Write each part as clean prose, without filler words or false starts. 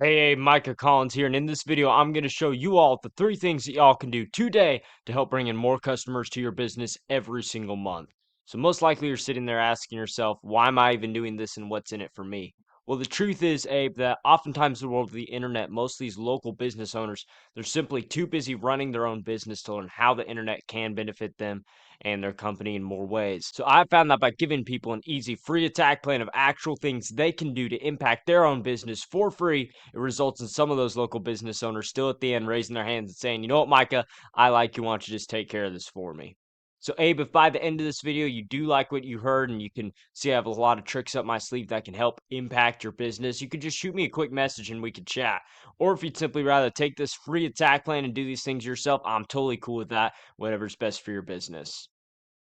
Hey, Micah Collins here, and in this video, I'm going to show you all the 3 things that y'all can do today to help bring in more customers to your business every single month. So most likely you're sitting there asking yourself, why am I even doing this and what's in it for me? Well, the truth is, Abe, that oftentimes in the world of the internet, most of these local business owners, they're simply too busy running their own business to learn how the internet can benefit them and their company in more ways. So I found that by giving people an easy free attack plan of actual things they can do to impact their own business for free, it results in some of those local business owners still at the end raising their hands and saying, you know what, Micah, I like you. Why don't you just take care of this for me? So, Abe, if by the end of this video you do like what you heard and you can see I have a lot of tricks up my sleeve that can help impact your business, you could just shoot me a quick message and we could chat. Or if you'd simply rather take this free attack plan and do these things yourself, I'm totally cool with that, whatever's best for your business.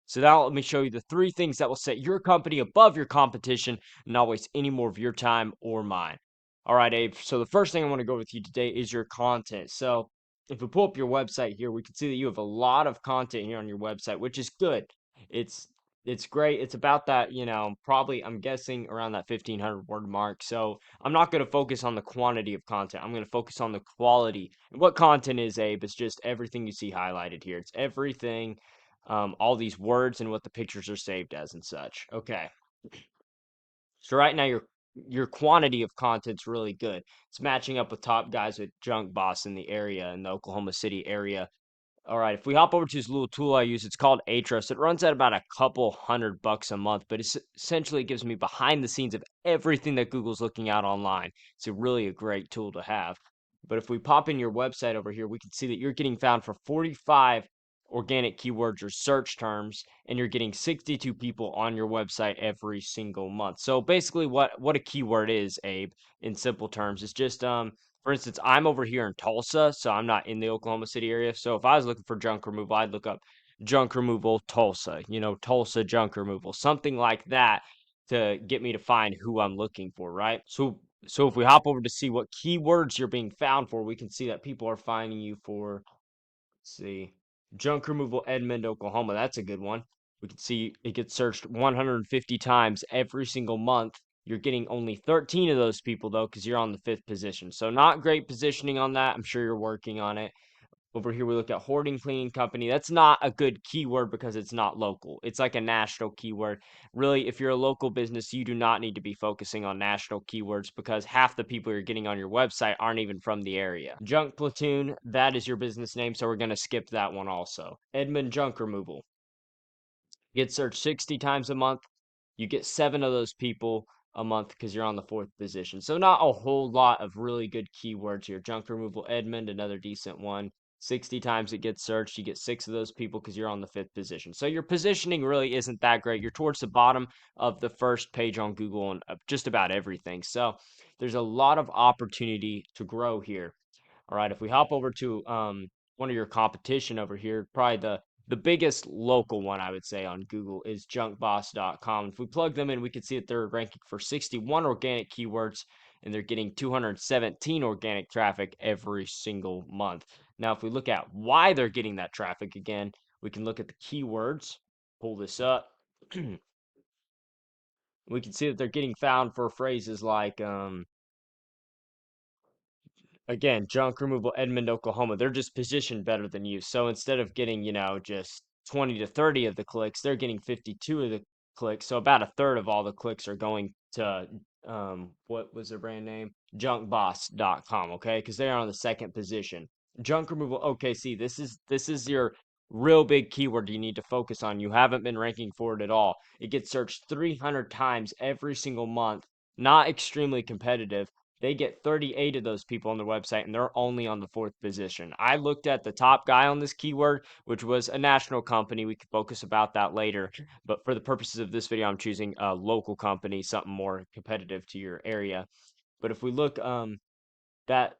So now let me show you the 3 things that will set your company above your competition and not waste any more of your time or mine. All right, Abe. So the first thing I want to go with you today is your content. So if we pull up your website here, we can see that you have a lot of content here on your website, which is good. It's it's great. It's about that, probably I'm guessing around that 1500 word mark. So I'm not going to focus on the quantity of content. I'm going to focus on the quality. And what content is, Abe? It's just everything you see highlighted here. It's everything, all these words and what the pictures are saved as and such. Okay. So right now your quantity of content's really good. It's matching up with top guys with Junk Boss in the area, in the Oklahoma City area. All right, if we hop over to this little tool I use, it's called Ahrefs. It runs at about a couple $100 a month, but essentially it gives me behind the scenes of everything that Google's looking at online. It's really a great tool to have. But if we pop in your website over here, we can see that you're getting found for 45 organic keywords or search terms, and you're getting 62 people on your website every single month. So basically what a keyword is, Abe, in simple terms, is just for instance, I'm over here in Tulsa, so I'm not in the Oklahoma City area. So if I was looking for junk removal, I'd look up junk removal Tulsa, Tulsa junk removal, something like that to get me to find who I'm looking for, right? So if we hop over to see what keywords you're being found for, we can see that people are finding you for, let's see, junk removal Edmond, Oklahoma. That's a good one. We can see it gets searched 150 times every single month. You're getting only 13 of those people, though, because you're on the 5th position. So not great positioning on that. I'm sure you're working on it. Over here, we look at hoarding cleaning company. That's not a good keyword because it's not local. It's like a national keyword. Really, if you're a local business, you do not need to be focusing on national keywords because half the people you're getting on your website aren't even from the area. Junk Platoon, that is your business name, so we're going to skip that one also. Edmund Junk Removal. Get searched 60 times a month. You get 7 of those people a month because you're on the 4th position. So not a whole lot of really good keywords here. Junk removal Edmund, another decent one. 60 times it gets searched. You get 6 of those people because you're on the 5th position. So your positioning really isn't that great. You're towards the bottom of the first page on Google and just about everything. So there's a lot of opportunity to grow here. All right, if we hop over to one of your competition over here, probably the biggest local one I would say on Google is junkboss.com. If we plug them in, we can see that they're ranking for 61 organic keywords and they're getting 217 organic traffic every single month. Now, if we look at why they're getting that traffic again, we can look at the keywords, pull this up. We can see that they're getting found for phrases like again, junk removal Edmond, Oklahoma. They're just positioned better than you. So instead of getting, just 20 to 30 of the clicks, they're getting 52 of the clicks. So about a third of all the clicks are going to what was their brand name? Junkboss.com, okay? Because they're on the 2nd position. Junk removal OKC. This is your real big keyword you need to focus on. You haven't been ranking for it at all. It gets searched 300 times every single month. Not extremely competitive. They get 38 of those people on their website, and they're only on the 4th position. I looked at the top guy on this keyword, which was a national company. We could focus about that later. But for the purposes of this video, I'm choosing a local company, something more competitive to your area. But if we look, that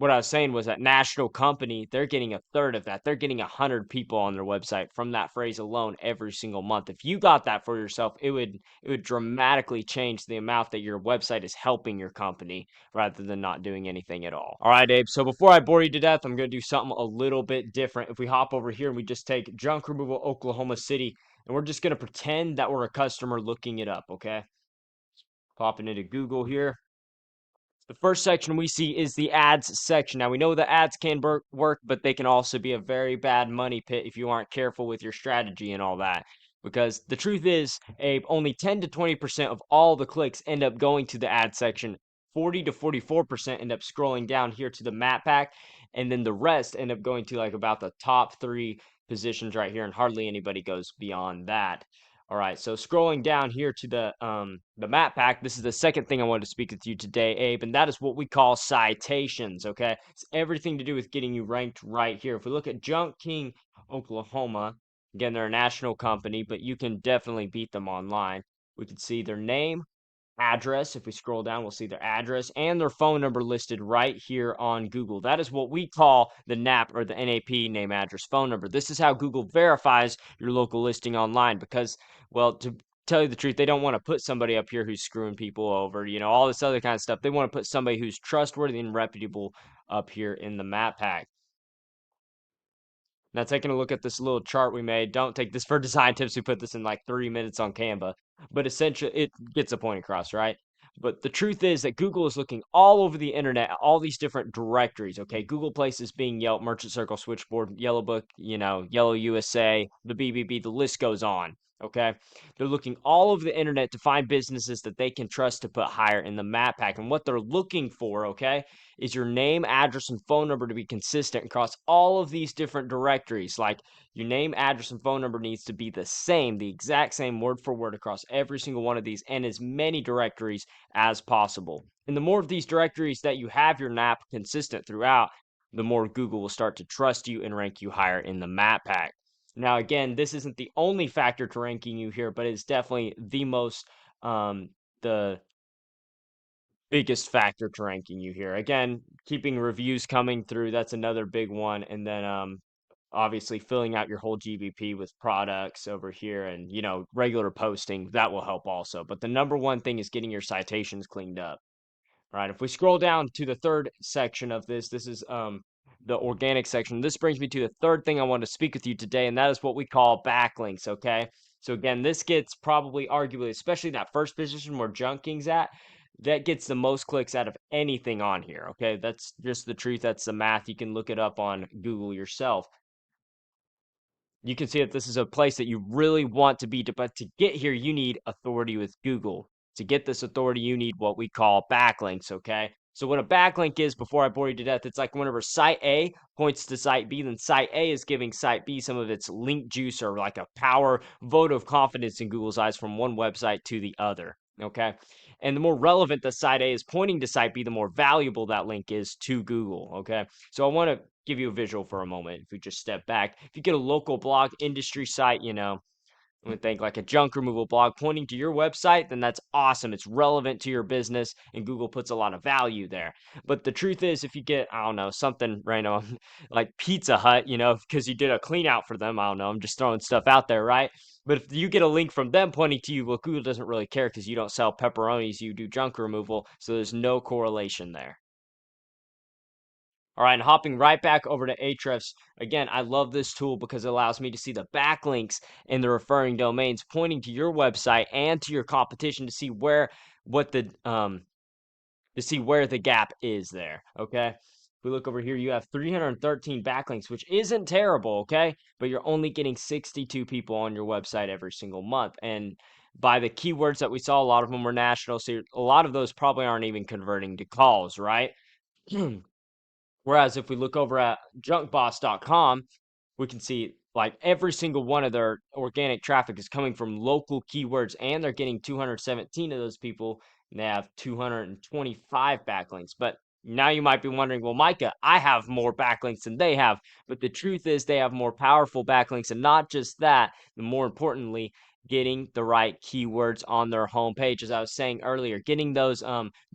what I was saying was that national company, they're getting a third of that. They're getting 100 people on their website from that phrase alone every single month. If you got that for yourself, it would dramatically change the amount that your website is helping your company rather than not doing anything at all. All right, Abe. So before I bore you to death, I'm going to do something a little bit different. If we hop over here and we just take junk removal Oklahoma City, and we're just going to pretend that we're a customer looking it up, okay? Popping into Google here. The first section we see is the ads section. Now we know the ads can work, but they can also be a very bad money pit if you aren't careful with your strategy and all that. Because the truth is, Abe, only 10 to 20% of all the clicks end up going to the ad section. 40 to 44% end up scrolling down here to the map pack, and then the rest end up going to like about the top three positions right here, and hardly anybody goes beyond that. All right, so scrolling down here to the map pack, this is the second thing I wanted to speak with you today, Abe, and that is what we call citations. Okay, it's everything to do with getting you ranked right here. If we look at Junk King, Oklahoma, again they're a national company, but you can definitely beat them online. We can see their name, address. If we scroll down, we'll see their address and their phone number listed right here on Google. That is what we call the NAP or the NAP, name, address, phone number. This is how Google verifies your local listing online because, well, to tell you the truth, they don't want to put somebody up here who's screwing people over, all this other kind of stuff. They want to put somebody who's trustworthy and reputable up here in the map pack. Now, taking a look at this little chart we made, don't take this for design tips. We put this in like 3 minutes on Canva, but essentially it gets a point across, right? But the truth is that Google is looking all over the internet, all these different directories. Okay, Google Places, Bing, Yelp, Merchant Circle, Switchboard, Yellow Book, Yellow USA, the BBB, the list goes on. Okay, they're looking all over the internet to find businesses that they can trust to put higher in the map pack. And what they're looking for, okay, is your name, address, and phone number to be consistent across all of these different directories. Like your name, address, and phone number needs to be the same, the exact same word for word across every single one of these and as many directories as possible. And the more of these directories that you have your map consistent throughout, the more Google will start to trust you and rank you higher in the map pack. Now, again, this isn't the only factor to ranking you here, but it's definitely the most, the biggest factor to ranking you here. Again, keeping reviews coming through, that's another big one. And then, obviously filling out your whole GBP with products over here and, regular posting, that will help also. But the number one thing is getting your citations cleaned up. All right, if we scroll down to the third section of this is the organic section. This brings me to the third thing I want to speak with you today, and that is what we call backlinks, okay? So again, this gets probably arguably, especially that first position where Junk King's at, that gets the most clicks out of anything on here, okay? That's just the truth. That's the math. You can look it up on Google yourself. You can see that this is a place that you really want to be, but to get here, you need authority with Google. To get this authority, you need what we call backlinks, okay? So what a backlink is, before I bore you to death, it's like whenever site A points to site B, then site A is giving site B some of its link juice or like a power vote of confidence in Google's eyes from one website to the other, okay? And the more relevant the site A is pointing to site B, the more valuable that link is to Google, okay? So I want to give you a visual for a moment. If we just step back, if you get a local blog industry site, I would think like a junk removal blog pointing to your website, then that's awesome. It's relevant to your business and Google puts a lot of value there. But the truth is, if you get, I don't know, something random like Pizza Hut, because you did a clean out for them, I don't know, I'm just throwing stuff out there, right? But if you get a link from them pointing to you, well, Google doesn't really care because you don't sell pepperonis, you do junk removal. So there's no correlation there. All right, and hopping right back over to Ahrefs. Again, I love this tool because it allows me to see the backlinks and the referring domains pointing to your website and to your competition to see what the to see where the gap is there. Okay. If we look over here, you have 313 backlinks, which isn't terrible, okay? But you're only getting 62 people on your website every single month. And by the keywords that we saw, a lot of them were national. So a lot of those probably aren't even converting to calls, right? Whereas if we look over at junkboss.com, we can see like every single one of their organic traffic is coming from local keywords and they're getting 217 of those people and they have 225 backlinks. But now you might be wondering, well, Micah, I have more backlinks than they have. But the truth is they have more powerful backlinks. And not just that, and more importantly, getting the right keywords on their homepage. As I was saying earlier, getting those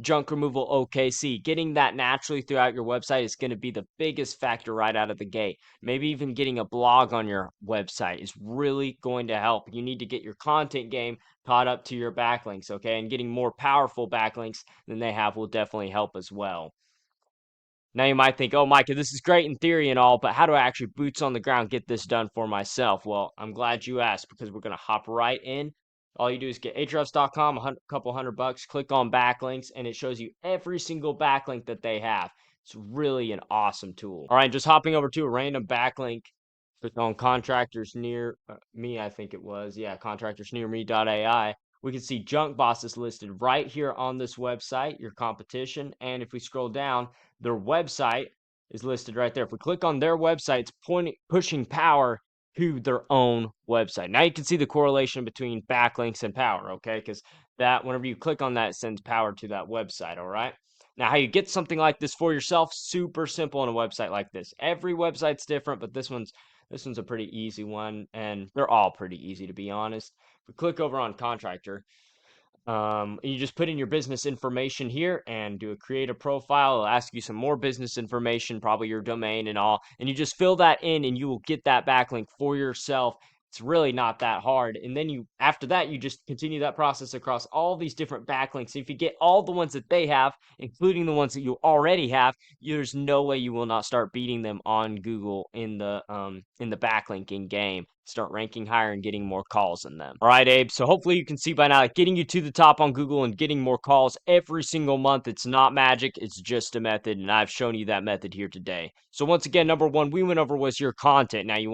junk removal OKC, getting that naturally throughout your website is going to be the biggest factor right out of the gate. Maybe even getting a blog on your website is really going to help. You need to get your content game caught up to your backlinks, okay? And getting more powerful backlinks than they have will definitely help as well. Now you might think, oh, Micah, this is great in theory and all, but how do I actually boots on the ground get this done for myself? Well, I'm glad you asked because we're going to hop right in All you do is get Ahrefs.com, a couple $100, click on backlinks, and it shows you every single backlink that they have. It's really an awesome tool. All right, just hopping over to a random backlink, click on contractors near me, I think it was. Yeah, contractors near me.ai. We can see junk bosses listed right here on this website, your competition. And if we scroll down, their website is listed right there. If we click on their website, it's pushing power to their own website. Now you can see the correlation between backlinks and power, okay? Because that whenever you click on that, it sends power to that website, all right? Now, how you get something like this for yourself, super simple on a website like this. Every website's different, but this one's a pretty easy one, and they're all pretty easy to be honest. If we click over on contractor, you just put in your business information here and do a create a profile. It'll ask you some more business information, probably your domain and all, and you just fill that in and you will get that backlink for yourself. It's really not that hard. And then after that, you just continue that process across all these different backlinks. If you get all the ones that they have, including the ones that you already have, there's no way you will not start beating them on Google in the backlinking game. Start ranking higher and getting more calls than them. All right, Abe. So hopefully you can see by now that getting you to the top on Google and getting more calls every single month, it's not magic. It's just a method, and I've shown you that method here today. So once again, number one we went over was your content. Now you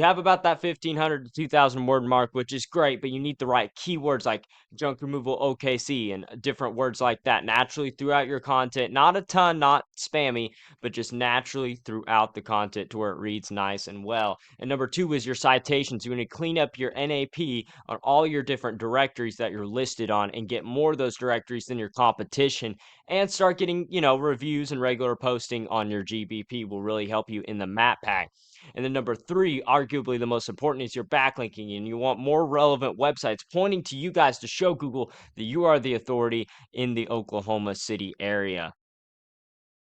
have about that 1,500 to 2,000 word mark, which is great, but you need the right keywords like junk removal OKC and different words like that naturally throughout your content. Not a ton, not spammy, but just naturally throughout the content to where it reads nice and well. And number two is your citations. You're going to clean up your NAP on all your different directories that you're listed on and get more of those directories than your competition, and start getting, reviews and regular posting on your GBP will really help you in the map pack. And then number three, arguably the most important, is your backlinking. And you want more relevant websites pointing to you guys to show Google that you are the authority in the Oklahoma City area.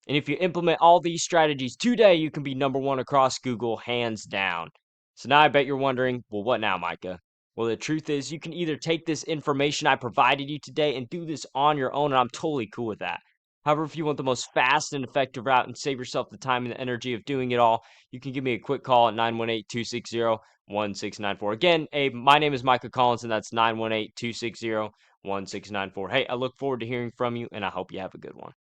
And if you implement all these strategies today, you can be number one across Google, hands down. So now I bet you're wondering, well, what now, Micah? Well, the truth is, you can either take this information I provided you today and do this on your own, and I'm totally cool with that. However, if you want the most fast and effective route and save yourself the time and the energy of doing it all, you can give me a quick call at 918-260-1694. Again, my name is Micah Collins, and that's 918-260-1694. Hey, I look forward to hearing from you, and I hope you have a good one.